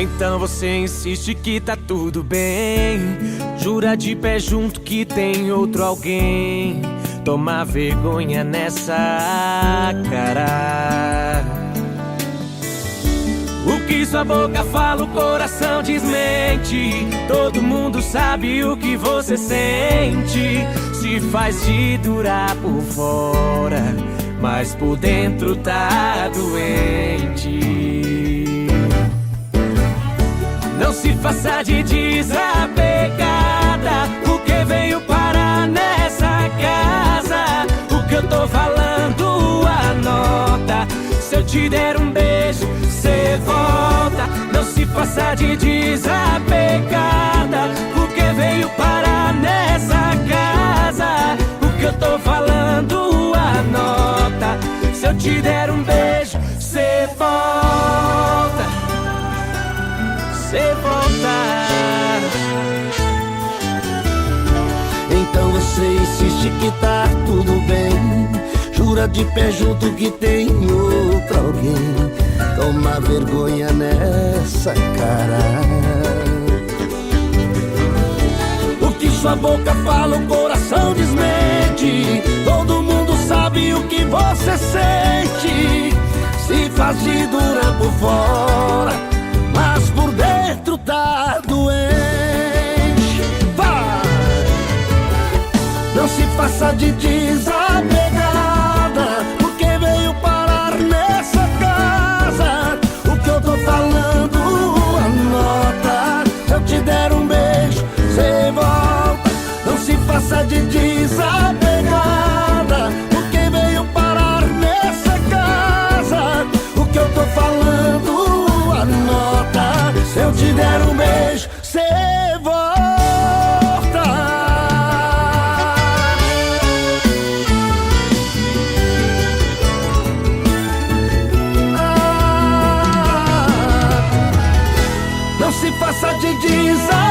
Então você insiste que tá tudo bem, jura de pé junto que tem outro alguém. Toma vergonha nessa cara. O que sua boca fala, o coração desmente. Todo mundo sabe o que você sente. Se faz de durar por fora, mas por dentro tá doente. Não se faça de desapegada, porque veio parar nessa casa. O que eu tô falando, anota. Se eu te der um beijo, cê volta. Não se faça de desapegada, porque veio parar nessa casa. O que eu tô falando, anota. Se eu te der um beijo, cê volta. Cê volta. Então você insiste que tá tudo bem, jura de pé junto que tem outro alguém. Toma vergonha nessa cara. O que sua boca fala, o coração desmente. Todo mundo sabe o que você sente. Se faz de dura por fora, mas por dentro tá doente. Vai! Não se faça de desapegada, porque veio parar nessa casa. O que eu tô falando, anota. Se eu te der um beijo, cê volta. Não se faça de desapegada, porque veio parar nessa casa. O que eu tô falando, anota. Se eu te der um beijo, cê volta. Não se faça de desapegada,